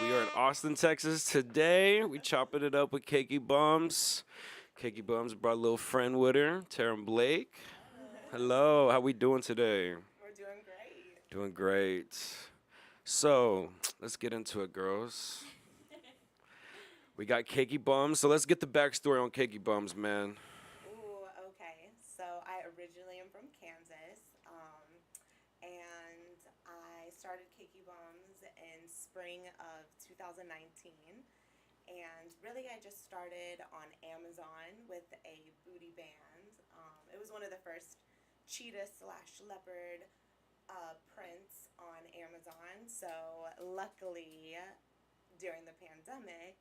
We are in Austin, Texas today. We chopping it up with Cakey Bums. Cakey Bums brought a little friend with her, Tarryn Blake. Hello, how we doing today? We're doing great. Doing great. So, let's get into it, girls. We got Cakey Bums, so let's get the backstory on Cakey Bums, man. Ooh, okay. So I originally am from Kansas, and I started Kiki Bombs in spring of 2019. And really, I just started on Amazon with a booty band. It was one of the first cheetah slash leopard prints on Amazon. So luckily, during the pandemic,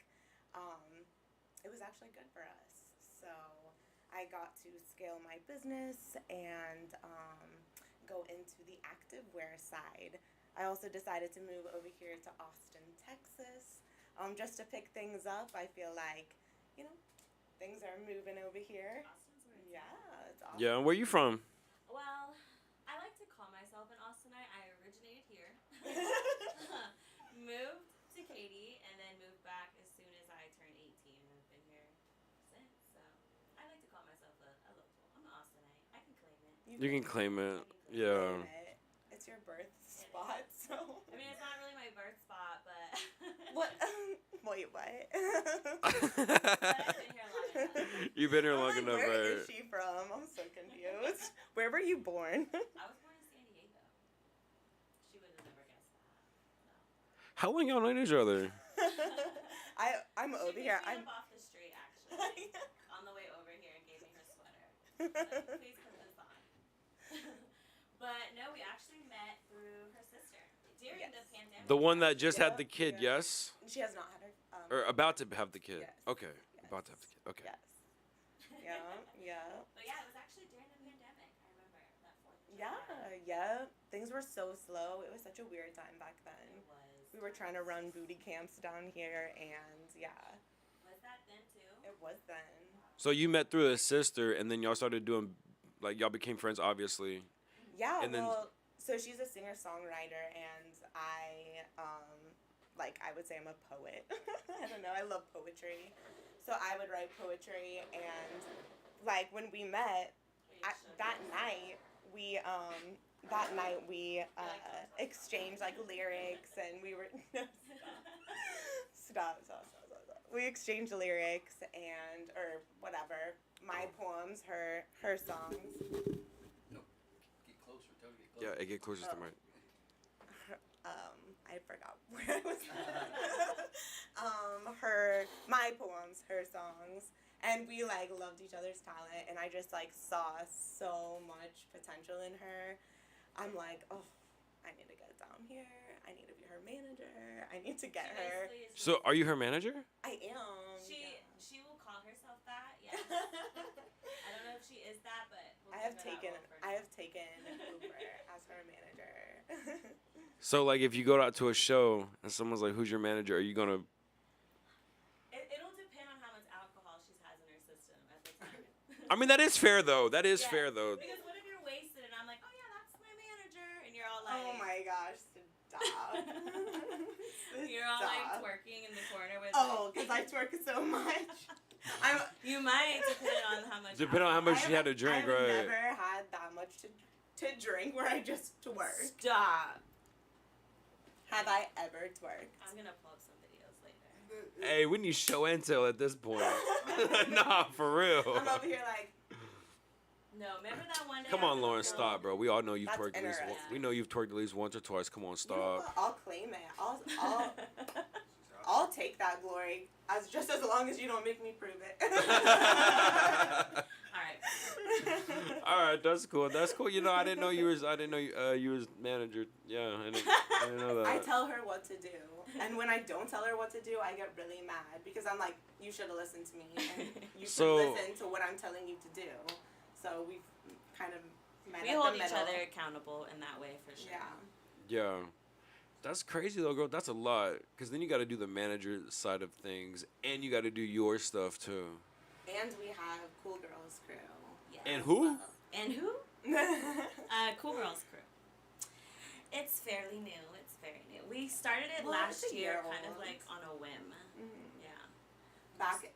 it was actually good for us. So I got to scale my business and go into the active wear side. I also decided to move over here to Austin, Texas, just to pick things up. I feel like, things are moving over here. Austin's where it's Yeah, it's awesome. Yeah, where you from? Well, I like to call myself an Austinite. I originated here, moved to Katy, and then moved back as soon as I turned 18, and I've been here since. So I like to call myself a local. I'm an Austinite. I can claim it. You can claim it. I can claim Yeah. It. It's your birth spot, so. I mean, it's not really my birth spot, but. What? Wait, what? But I've been here long enough. You've been here I'm long like, enough, where right? is she from? I'm so confused. Where were you born? I was born in San Diego. She would have never guessed that. No. How long y'all known each other? I'm over She here. picked me I'm. up off the street, actually, on the way over here, and gave me her sweater. Like, please put this on. But no, we actually met through her sister during Yes. the pandemic. The one that just had Yeah, the kid, yeah. yes? She has not had her. Or about to have the kid? Yes. Okay, Yes. about to have the kid. Okay. Yes. Yeah. But yeah, it was actually during the pandemic. I remember that 4th of Yeah. July. Yeah. Things were so slow. It was such a weird time back then. It was. We were trying to run booty camps down here, and yeah, Was that then too? it was then. So you met through a sister, and then y'all started doing, like, y'all became friends, obviously. Yeah. And then- well, so she's a singer-songwriter, and I would say I'm a poet. I don't know. I love poetry, so I would write poetry, and like when we met that night, we exchanged like lyrics, and we were stop. We exchanged lyrics or whatever. My poems, her songs. No, get closer. Tell her to get closer. Yeah, it get closer to the mic. I forgot where I was. My poems, her songs, and we like loved each other's talent, and I just like saw so much potential in her. I'm like, oh, I need to get down here. I need to be her manager. I need to get her. So are you her manager? I am. She will call herself that. Yes. I don't know if she is that, but we'll I have give her that taken role for now. Uber as her manager. So, like, if you go out to a show and someone's like, who's your manager, are you going to... It'll depend on how much alcohol she has in her system at the time. I mean, that is fair, though. That is Yeah, fair, though. Because what if you're wasted and I'm like, oh yeah, that's my manager, and you're all like, Oh my gosh, stop. you're all like Stop. twerking in the corner with. Oh, because I twerk so much. You might depend on how much. Depending on how much she had to drink, I've right? never had that much to drink where I just twerk. Stop. Have I ever twerked? I'm gonna pull up some videos later. Hey, we need show and tell at this point. Nah, for real. I'm over here like, No, remember that one day. Come on, Lauren, stop, bro. We all know you've That's twerked at least interesting. we know you've twerked at least once or twice. Come on, you know stop. what? I'll claim it. I'll take that glory just as long as you don't make me prove it. All right. All right, that's cool. That's cool. You know, I didn't know you was manager. Yeah, I didn't know that. I tell her what to do, and when I don't tell her what to do, I get really mad because I'm like, you should have listened to me, and you should listen to what I'm telling you to do. So we've kind of met We at hold the each middle. other accountable in that way for sure. Yeah. Yeah. That's crazy though, girl. That's a lot. Because then you got to do the manager side of things, and you got to do your stuff too. And we have Cool Girls Crew. Yeah. And who? And who? Cool Girls Crew. It's fairly new. It's very new. We started it Well, last it's a year, year kind of old. like on a whim. Mm-hmm. Yeah. Back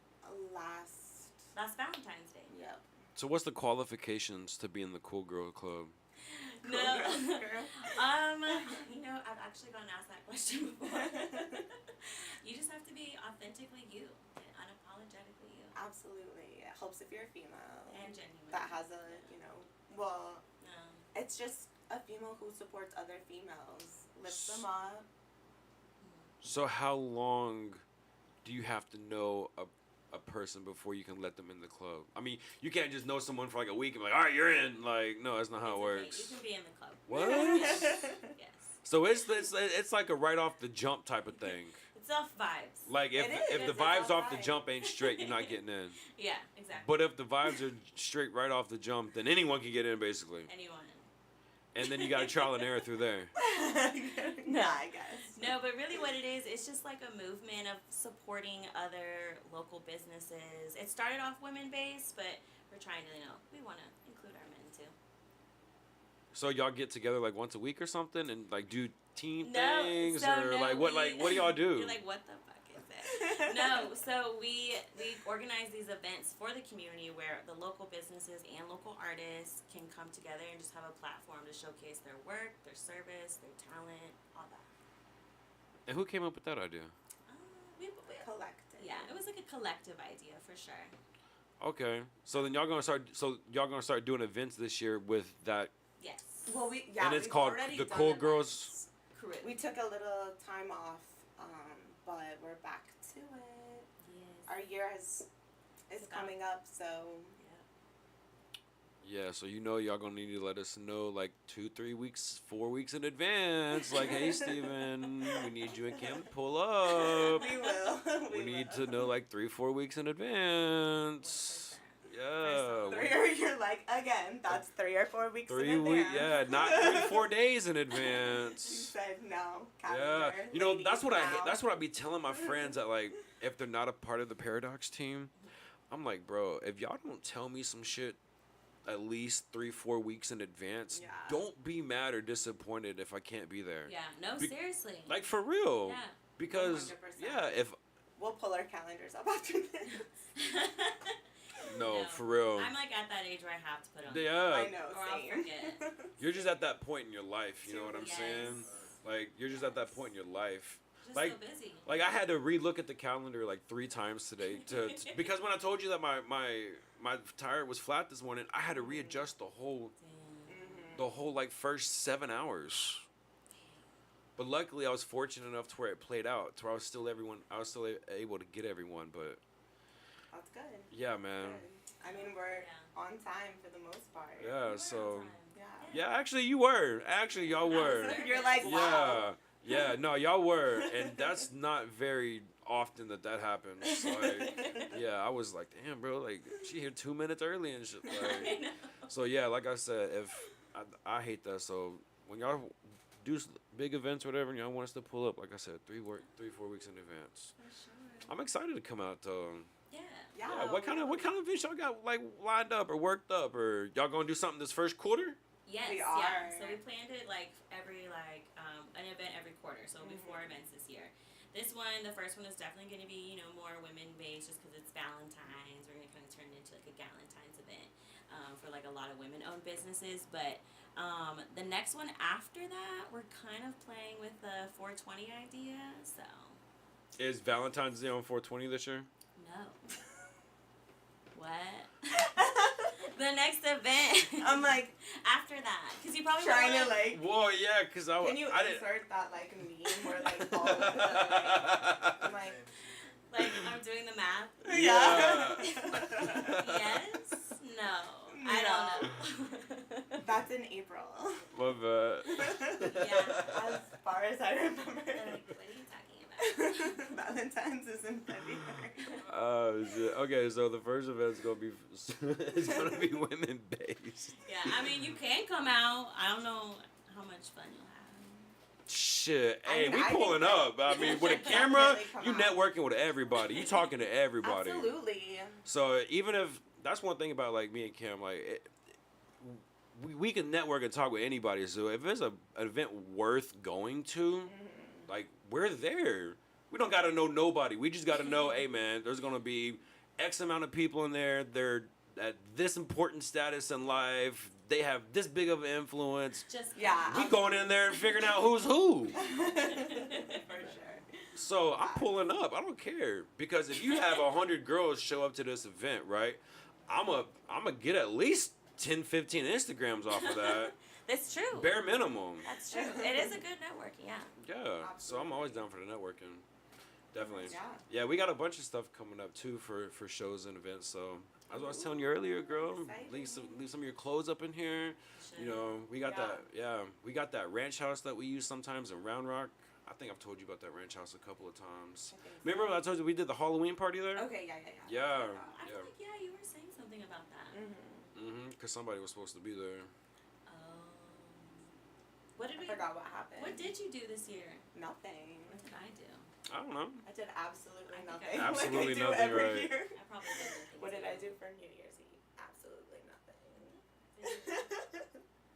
last. Last Valentine's Day. Yep. So what's the qualifications to be in the Cool Girl Club? No. Cool girl. You know, I've actually gotten asked that question before. You just have to be authentically you and unapologetically you. Absolutely. It helps if you're a female. And genuine. That has a, well, No. it's just a female who supports other females, lifts them up. So how long do you have to know a person before you can let them in the club? I mean, you can't just know someone for like a week and be like, all right, you're in. Like, no, that's not how it It's okay. works. You can be in the club. What? Yes. So it's like a right off the jump type of thing. It's off vibes. Like if It is. the It's vibes all off the vibes. jump ain't straight, you're not getting in. Yeah, exactly. But if the vibes are straight right off the jump, then anyone can get in basically. Anyone. And then you got to trial and error through there. Yeah, I guess. No, but really what it is, it's just like a movement of supporting other local businesses. It started off women-based, but we're trying to, we want to include our men too. So y'all get together like once a week or something and like do team No, things so or no, like what do y'all do? You're like, what the fuck is that? No, so we organize these events for the community where the local businesses and local artists can come together and just have a platform to showcase their work, their service, their talent, all that. And who came up with that idea? We Collective. yeah, it was like a collective idea for sure. Okay. So then y'all gonna start doing events this year with that. Yes. Well, And it's we've called already the done Cool events. Girls. Correct. We took a little time off, but we're back to it. Yes. Our year is coming up, so Yeah, so y'all gonna need to let us know like 2, 3 weeks, 4 weeks in advance. Like, hey Steven, we need you and Kim to pull up. we will. We need to know like 3, 4 weeks in advance. Yeah. You're like, again, that's 3 or 4 weeks 3 in weeks, advance. yeah, not 3 to 4 days in You advance. said no. Yeah, Calendar, that's what I hate. now. That's what I be telling my friends that like if they're not a part of the Paradox team, I'm like, bro, if y'all don't tell me some shit at least 3, 4 weeks in advance, Yeah. don't be mad or disappointed if I can't be there. Yeah. No, Be- seriously. Like for real. Yeah. Because 100%. yeah, if We'll pull our calendars up after this. no, No. for real. I'm like at that age where I have to put on. Yeah, I know, Or I'll same. forget. you're just at that point in your life. You know what I'm Yes. saying? Like you're just at that point in your life. Just Like- so busy. Like I had to relook at the calendar like 3 times today because when I told you that my tire was flat this morning, I had to readjust the whole like first 7 hours. But luckily, I was fortunate enough to where it played out, to where I was still able to get everyone. But That's good. yeah, man. Good. I mean, we're on time for the most part. Yeah. We're So on time. yeah, actually, you were. Actually, y'all were. You're like, wow. Yeah. Yeah. No, y'all were, and that's not very often that happens. Like, yeah, I was like, damn, bro, like she here 2 minutes early and shit. I know. Like, so yeah, like I said, if I hate that. So when y'all do big events, or whatever, and y'all want us to pull up, like I said, 3, 4 weeks in advance. For sure. I'm excited to come out though. Yeah. Yeah. What kind of events y'all got like lined up or worked up, or y'all gonna do something this first quarter? Yes, We yeah. are. So we planned it like an event every quarter. So it'll be 4 events this year. This one, the first one is definitely going to be, more women-based just because it's Valentine's. We're going to kind of turn it into like a Galentine's event for like a lot of women-owned businesses. But the next one after that, we're kind of playing with the 420 idea. So Is Valentine's Day on 420 this year? no. What? The next event. I'm like after that, because you probably trying to wanna, like. Whoa, yeah, because Can you I didn't. insert that like meme where like all of the I'm like like I'm doing the math. Yeah. Yes. No. I don't know. that's in April. Love that. Yeah. As far as I remember. They're like, what are you talking about? Valentine's is in February. Oh shit. Okay, so the first event's gonna be it's gonna be women based. Yeah, I mean, you can come out. I don't know how much fun you'll have. Shit. I Hey, mean, we I think pulling that up. I mean, with a should camera, definitely come you out. networking with everybody. You talking to everybody. Absolutely. So even if that's one thing about like me and Kim, like we can network and talk with anybody. So if it's an event worth going to, like we're there. We don't gotta know nobody. We just gotta know, hey man, there's gonna be X amount of people in there. They're at this important status in life. They have this big of an influence. Just Yeah. We going in there and figuring out who's who. For sure. So I'm pulling up. I don't care, because if you have 100 girls show up to this event, right? I'm a get at least 10, 15 Instagrams off of that. It's true. Bare minimum. That's true. It is a good networking, yeah. Yeah. So I'm always down for the networking. Definitely. Yeah. Yeah, we got a bunch of stuff coming up too for shows and events. So as I was telling you earlier, girl, leave some of your clothes up in here. You know, we got we got that ranch house that we use sometimes in Round Rock. I think I've told you about that ranch house a couple of times. Remember when I told you we did the Halloween party there? Okay, yeah. Yeah. I feel like, you were saying something about that. Because somebody was supposed to be there. What did I forgot what happened. What did you do this year? Nothing. What did I do? I don't know. I did absolutely I think nothing. Absolutely like I do nothing, every right. year. I probably did nothing. What did too. I do for New Year's Eve? Absolutely nothing.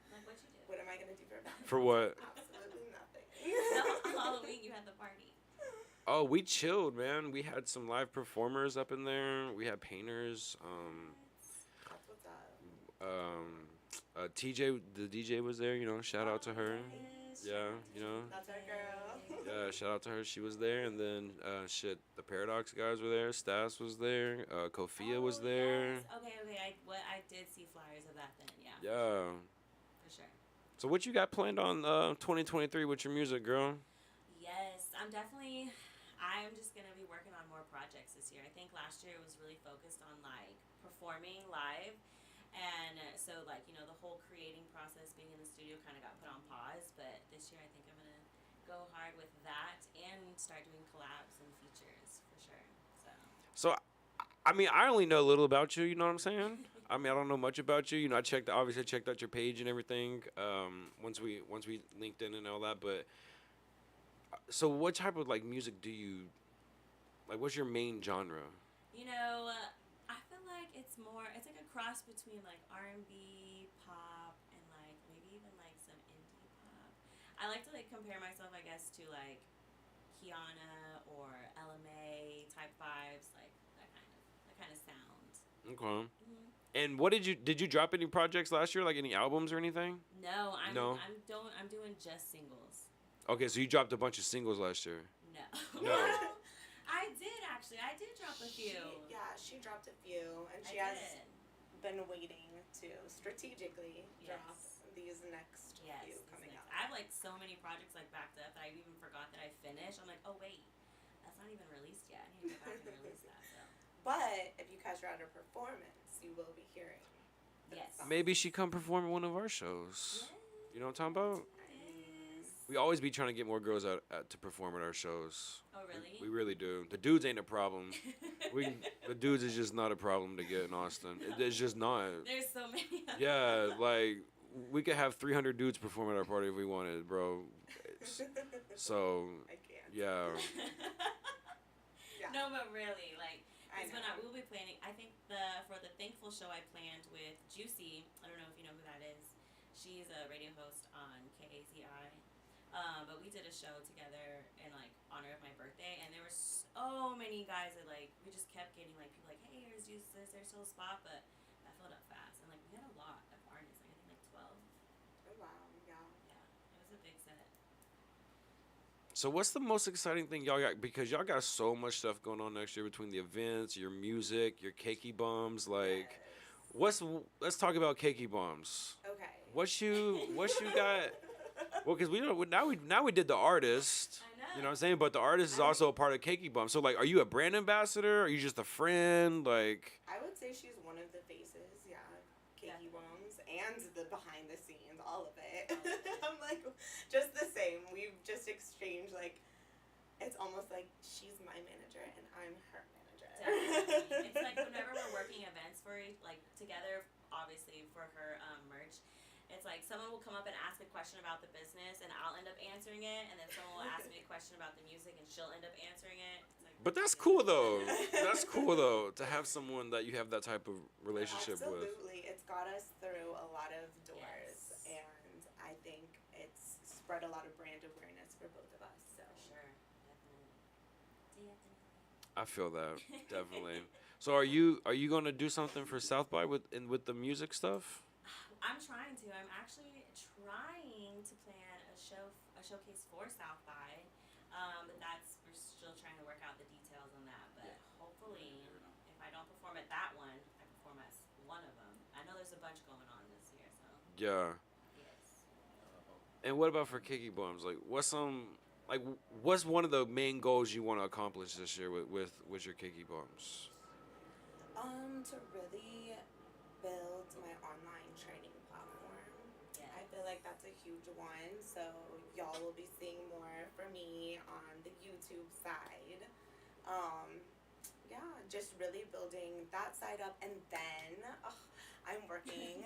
Like, what'd you do? What am I gonna do for Valentine's? For what? Absolutely nothing. No, Halloween, you had the party. Oh, we chilled, man. We had some live performers up in there. We had painters. That's what's up. TJ, the DJ was there. You know, shout out to her. Yes, Yeah, you know. That's our girl. Yeah, shout out to her. She was there, and then the Paradox guys were there. Stas was there. Kofia was there. Yes. Okay. I did see flyers of that then. Yeah. Yeah. For sure. So what you got planned on 2023 with your music, girl? Yes, I'm just gonna be working on more projects this year. I think last year it was really focused on like performing live, and so like the whole creating process, being in the studio, kind of got put on pause. But this year I think I'm gonna go hard with that and start doing collabs and features for sure. So, I mean, I only know a little about you. You know what I'm saying? I mean, I don't know much about you. You know, I checked out your page and everything. Once we linked in and all that. But so, what type of like music do you like? What's your main genre? I feel like it's like a cross between like R&B, pop, and like maybe even like some indie pop. I like to like compare myself, I guess, to like Kiana or LMA type vibes, like that kind of sound. Okay. And what did you drop any projects last year? Like any albums or anything? No, I'm doing just singles. Okay, so you dropped a bunch of singles last year. No. No. I did actually. I did drop a few. She dropped a few, and she I has did. been waiting to strategically drop Yes. these next few coming up. I have like so many projects like backed up that I even forgot that I finished. I'm like, oh wait, that's not even released yet. I need to go back and release that. So. But if you catch her at her performance, you will be hearing. Yes. Maybe she come perform at one of our shows. You know what I'm talking about? We always be trying to get more girls out to perform at our shows. Oh really? We really do. The dudes ain't a problem. The dudes is just not a problem to get in Austin. It's just not. There's so many. Yeah, like we could have 300 dudes perform at our party if we wanted, bro. So I can't. yeah. Yeah. No, but really, like, I when know. we'll be planning. I think for the Thankful show I planned with Juicy. I don't know if you know who that is. She's a radio host on KAZI. But we did a show together in like honor of my birthday, and there were so many guys that like we just kept getting like people like, hey, is there still a spot? But that filled up fast, and like we had a lot of artists. Like, I think like 12. Oh, wow. Yeah. Yeah, it was a big set. So what's the most exciting thing y'all got? Because y'all got so much stuff going on next year between the events, your music, your cakey bombs. Like, let's talk about cakey bombs. Okay. What you got? Well, because now we did the artist. I know. You know what I'm saying? But the artist is also a part of Cakey Bum. So like, are you a brand ambassador? Are you just a friend? Like. I would say she's one of the faces, yeah. Cakey Bombs and the behind the scenes, all of it. I'm like, just the same. We've just exchanged like, it's almost like she's my manager and I'm her manager. Definitely. It's like whenever we're working events together, obviously for her merch. It's like someone will come up and ask a question about the business, and I'll end up answering it, and then someone will ask me a question about the music, and she'll end up answering it. It's like, But that's cool though. That's cool though to have someone that you have that type of relationship with. Absolutely. It's got us through a lot of doors. brought a lot of brand awareness for both of us. So For sure, definitely. I feel that definitely. So are you gonna do something for South by with the music stuff? I'm trying to. I'm actually trying to plan a showcase for South by, but we're still trying to work out the details on that. But hopefully, if I don't perform at that one, I perform at one of them. I know there's a bunch going on this year, so Yeah. yes. And what about for Kiki Bums? Like, what's one of the main goals you want to accomplish this year with your Kiki Bums? to really build my online training platform. Yes. I feel like that's a huge one. So y'all will be seeing more from me on the YouTube side. Yeah, just really building that side up, and then I'm working.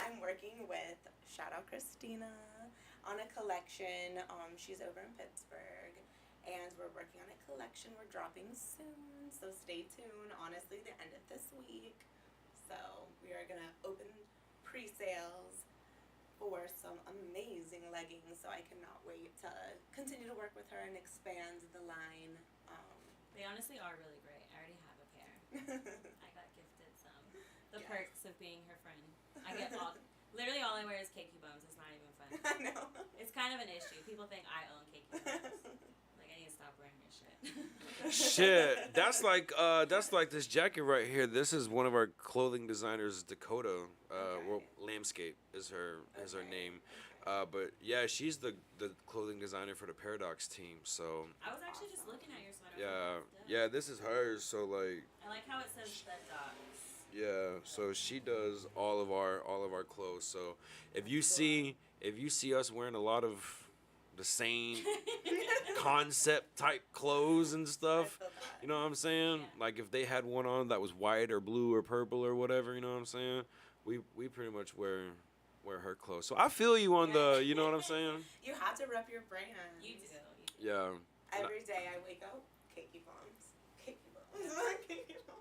I'm working with shout out Christina on a collection. She's over in Pittsburgh, and we're working on a collection. We're dropping soon, so stay tuned. Honestly, the end of this week. So we are gonna open pre-sales for some amazing leggings. So I cannot wait to continue to work with her and expand the line. They honestly are really great. I already have a pair. I got gifted some. The Yes. perks of being her friend. I get literally all I wear is Kiki Bums. It's not even fun. I know. It's kind of an issue. People think I own Kiki Bums. Like, I need to stop wearing your shit. Shit, that's like this jacket right here. This is one of our clothing designers, Dakota. Well, Landscape is her name. But yeah, she's the clothing designer for the Paradox team. So I was actually just looking at your sweater. yeah, this is hers. So like, I like how it says Stud Dogs. yeah, so she does all of our clothes. So if you see us wearing a lot of the same concept type clothes and stuff, you know what I'm saying? Yeah. Like if they had one on that was white or blue or purple or whatever, you know what I'm saying? We pretty much wear her clothes. So I feel you on the, you know what I'm saying? You have to rep your brand. You do. Yeah. Every day I wake up, Kiki Bums. Kiki Bums. Kiki Bums.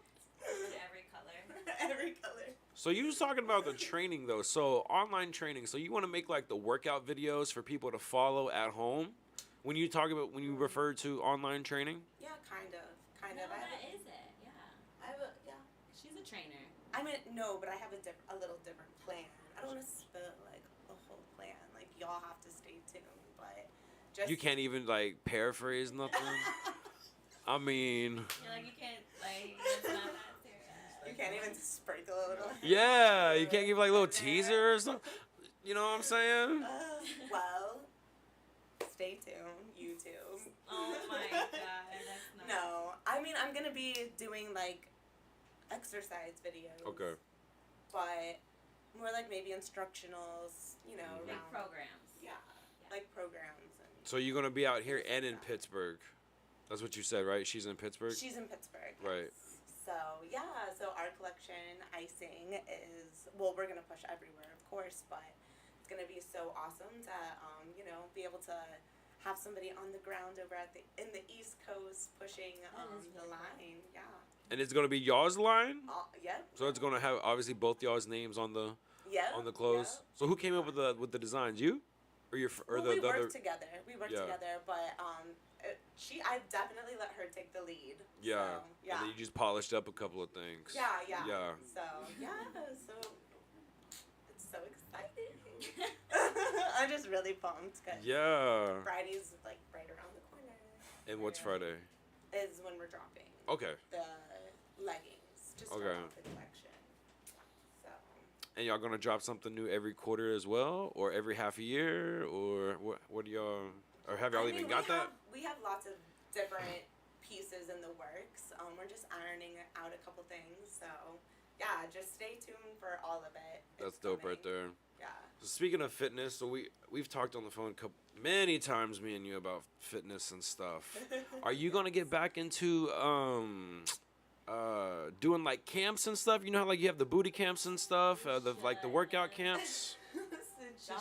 Every color. Every color. So you was talking about the training though. So online training. So you want to make like the workout videos for people to follow at home? When you refer to online training? Yeah, kind of. No, that is it. Yeah. Yeah. She's a trainer. I mean, no, but I have a little different plan. I don't want to spill like the whole plan. Like y'all have to stay tuned, but just You can't even like paraphrase nothing. I mean, You're like, you can't, like, it's not that serious. You can't even sprinkle a little. yeah, you can't give like a little teaser or something. You know what I'm saying? Well, stay tuned. YouTube. Oh my god, that's not. No, I mean I'm gonna be doing like exercise videos. Okay. But more like maybe instructionals. You know, Big around- programs. Yeah, like programs and. So you're gonna be out here and in Pittsburgh. That's what you said, right? She's in Pittsburgh. She's in Pittsburgh. Right. Yes. So yeah, so our collection icing is we're gonna push everywhere, of course, but it's gonna be so awesome to be able to have somebody on the ground over in the East Coast pushing That is the really line. Yeah. And it's gonna be y'all's line. Yep. So it's gonna have obviously both y'all's names on the clothes. Yep. So who came up with the designs? You, or your or Well, we the worked other? together. But I definitely let her take the lead. Yeah. So, yeah. And then you just polished up a couple of things. Yeah. Yeah. So it's so exciting. I'm just really pumped because Yeah. Friday's like right around the corner. And what's Friday? Is when we're dropping Okay. the leggings. Just Okay. start off the collection. So And y'all gonna drop something new every quarter as well, or every half a year, or what do y'all? Or have y'all even got that? We have lots of different pieces in the works. We're just ironing out a couple things. So yeah, just stay tuned for all of it. That's It's dope right coming. there. Yeah. So speaking of fitness, so we've talked on the phone many times, me and you, about fitness and stuff. Are you gonna get back into doing like camps and stuff? You know how like you have the booty camps and stuff, the workout camps. She should.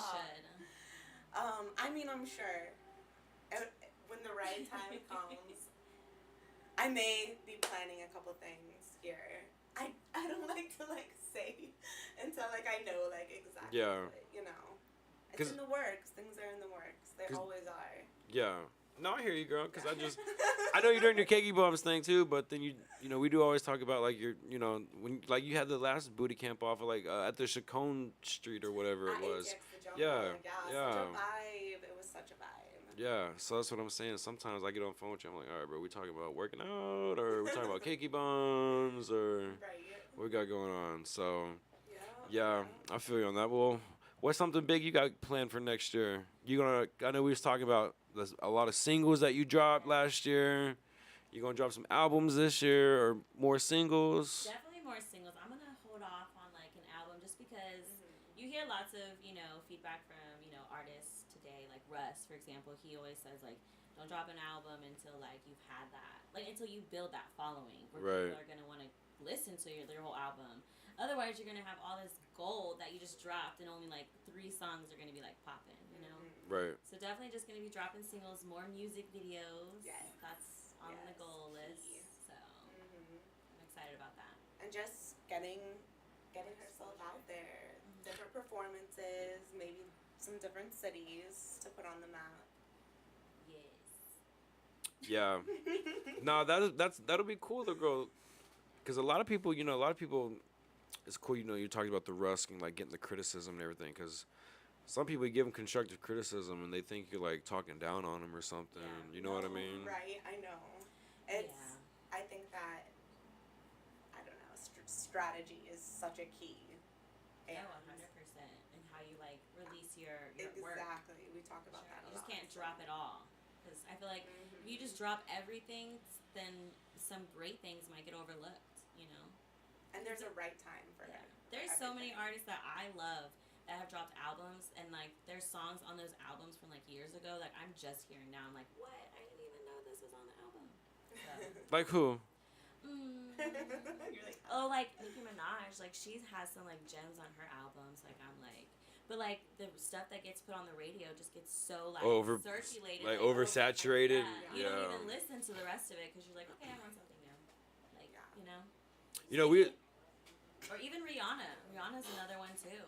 I mean, I'm sure when the right time comes, I may be planning a couple things here. I don't like to say until like I know like exactly. Yeah. What, It's in the works. Things are in the works. They always are. Yeah. No, I hear you, girl. Cause I know you're doing your Cakey Bums thing too. But then you know, we do always talk about like your, you know, when like you had the last booty camp off of like at the Chacon Street or whatever it was. Yeah. Such a vibe. It was such a vibe. Yeah. So that's what I'm saying. Sometimes I get on the phone with you. I'm like, all right, bro, we talking about working out or we talking about Cakey Bums or what we got going on. So yeah, I feel you on that. Well, what's something big you got planned for next year? I know we was talking about a lot of singles that you dropped last year. You gonna drop some albums this year or more singles? Definitely more singles. I'm gonna hold off on like an album just because you hear lots of, you know, feedback from, you know, artists today, like Russ, for example. He always says like, don't drop an album until like you've had that, like until you build that following where people are gonna want to listen to your whole album. Otherwise, you're gonna have all this gold that you just dropped, and only like 3 songs are gonna be like popping, you know. Right. So definitely just gonna be dropping singles, more music videos. Yes. That's on the goal list. So I'm excited about that. And just getting herself out there, different performances, maybe some different cities to put on the map. Yes. Yeah. No, that'll be cool though, girl. Because a lot of people, it's cool, you're talking about the Rusk and like getting the criticism and everything. Because some people give them constructive criticism and they think you're like talking down on them or something. Yeah. You know what I mean? Right. I know. I think that I don't know. Strategy is such a key. And 100%. And how you like release your work. Exactly. We talk about that a lot. You just can't drop it all. Because I feel like if you just drop everything, then some great things might get overlooked, you know? And there's a right time for it. There's so many artists that I love that have dropped albums, and like there's songs on those albums from like years ago that I'm just hearing now. I'm like, what? I didn't even know this was on the album. So. Like who? You're like, like Nicki Minaj, like she has some like gems on her albums. Like I'm like, but like the stuff that gets put on the radio just gets so like circulated, like oversaturated. You don't even listen to the rest of it because you're like, okay, I'm on something new. Like you know. You know we. Or even Rihanna. Rihanna's another one too.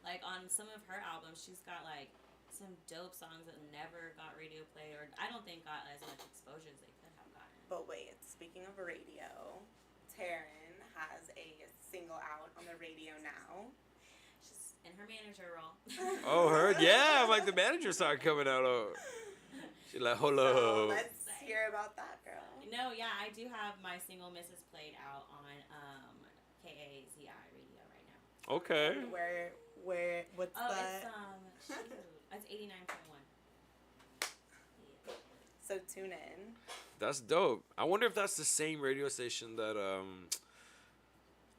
Like on some of her albums, she's got like some dope songs that never got radio play, or I don't think got as much exposure as they could have gotten. But wait, speaking of radio, Tarryn has a single out on the radio now. She's in her manager role. Oh, her? Yeah, I'm like the manager song coming out. Oh, she's like, hello. So let's hear about that, girl. No, yeah, I do have my single "Mrs." played out on KAZI radio right now. Okay. What's that? It's 89.1. Yeah. So tune in. That's dope. I wonder if that's the same radio station that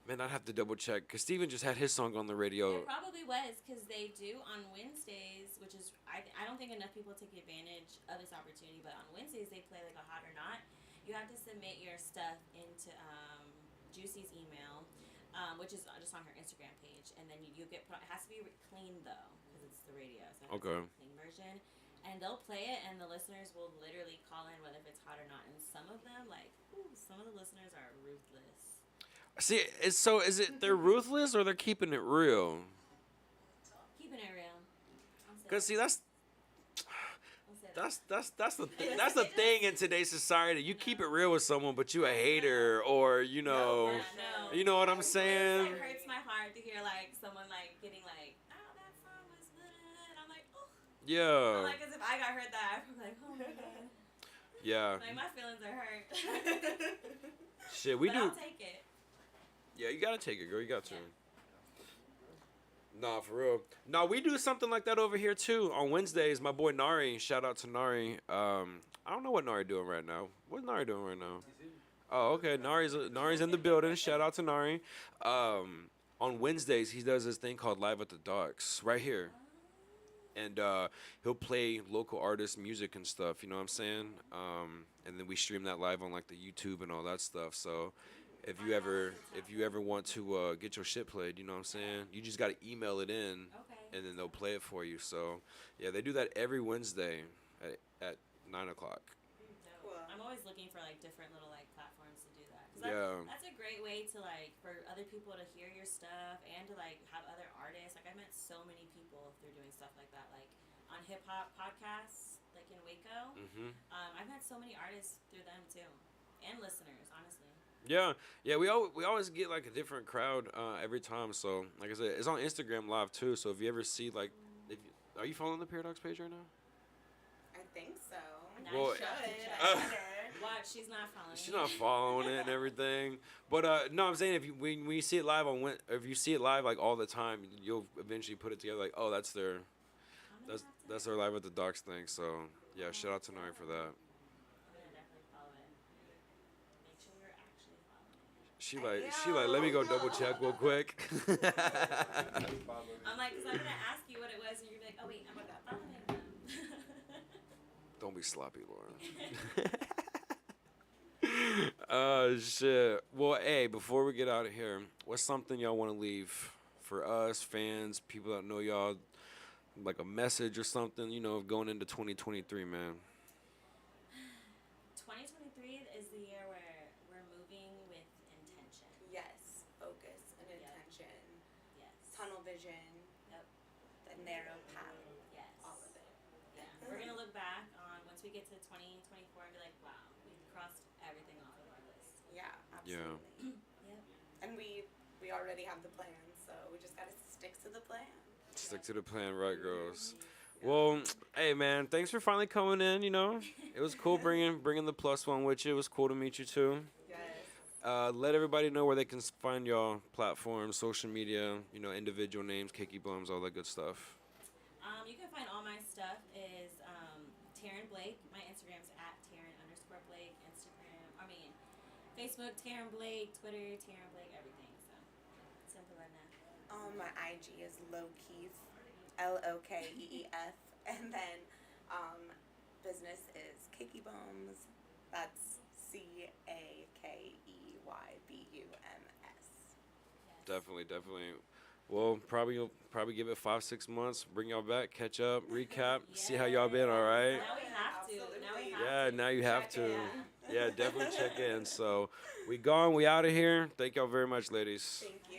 man, I'd have to double check because Steven just had his song on the radio. It probably was because they do on Wednesdays, which is I don't think enough people take advantage of this opportunity. But on Wednesdays they play like a Hot or Not. You have to submit your stuff into Juicy's email, which is just on her Instagram page, and then you get it has to be clean though because it's the radio, so it has to be a clean version. And they'll play it, and the listeners will literally call in whether if it's hot or not. And some of them, some of the listeners are ruthless. See, is it they're ruthless or they're keeping it real? Keeping it real. Cause see, that's the thing in today's society. You keep it real with someone, but you a hater or you know what I'm saying. It hurts my heart to hear like someone like getting like, oh, that song was good, and I'm like, oh. Yeah. I'm like, as if I got hurt that, I'm like, oh my god. Yeah. Like my feelings are hurt. Shit, we but do. I'll take it. Yeah, you gotta take it, girl. You got to. Nah, for real. Nah, we do something like that over here too. On Wednesdays, my boy Nari, shout out to Nari. I don't know what Nari doing right now. What's Nari doing right now? Oh, okay. Nari's in the building. Shout out to Nari. On Wednesdays, he does this thing called Live at the Docks right here. And he'll play local artists' music and stuff, you know what I'm saying? And then we stream that live on like the YouTube and all that stuff. So if you ever want to get your shit played, you know what I'm saying? You just got to email it in, and then they'll play it for you. So yeah, they do that every Wednesday at 9:00. Cool. I'm always looking for like different little like platforms to do that. 'Cause Yeah. that's a great way to like for other people to hear your stuff and to like have other artists. Like I met so many people through doing stuff like that. Like on hip hop podcasts, like in Waco. I've met so many artists through them too, and listeners, honestly. Yeah, yeah. We always get like a different crowd every time. So like I said, it's on Instagram Live too. So if you ever see like, if you, are you following the Paradox page right now? I think so. Nice Well, I shot to should. check. I better. Watch, she's not following. She's not following it and everything. But no, I'm saying if you when you see it live if you see it live like all the time, you'll eventually put it together like, oh, that's their that's their Live at the Docks thing. So yeah, shout out to Nari for that. I'm gonna definitely follow it. Make sure you're actually following it. She like let me go double check real quick. I'm like, cause I'm gonna ask you what it was, and you're like, oh wait, I'm not following them. Don't be sloppy, Laura. Shit. Well, hey, before we get out of here, what's something y'all want to leave for us, fans, people that know y'all, like a message or something, you know, going into 2023, man? 2023 is the year where we're moving with intention. Yes, focus and Yep. intention, Yes. tunnel vision, Yep. the narrow path, Yes. all of it. Yeah. We're gonna look back on once we get to 2024 and be like, wow, we've crossed everything off of our list. Yeah, Yeah. absolutely. Yep. And we already have the plan, so we just gotta stick to the plan. Stick to the plan, right, girls? Well, hey, man, thanks for finally coming in. You know, it was cool bringing the plus one with you. It was cool to meet you too. Yes. Let everybody know where they can find y'all platforms, social media, you know, individual names, Kiki Bums, all that good stuff. You can find all my stuff is Tarryn Blake. My Instagram's at Tarryn_Blake. Facebook Tarryn Blake, Twitter Tarryn Blake, everything. So simple enough. My IG is Lokeef, Lokeef, and then business is Kiki Bums. That's CAKEYBUMS. Yes. Definitely. Well, you'll probably give it 5-6 months. Bring y'all back, catch up, recap, see how y'all been. All right. Now we have to. Now we have Yeah, to. now you have Check to. in. Yeah, definitely check in. So we gone. We out of here. Thank y'all very much, ladies. Thank you.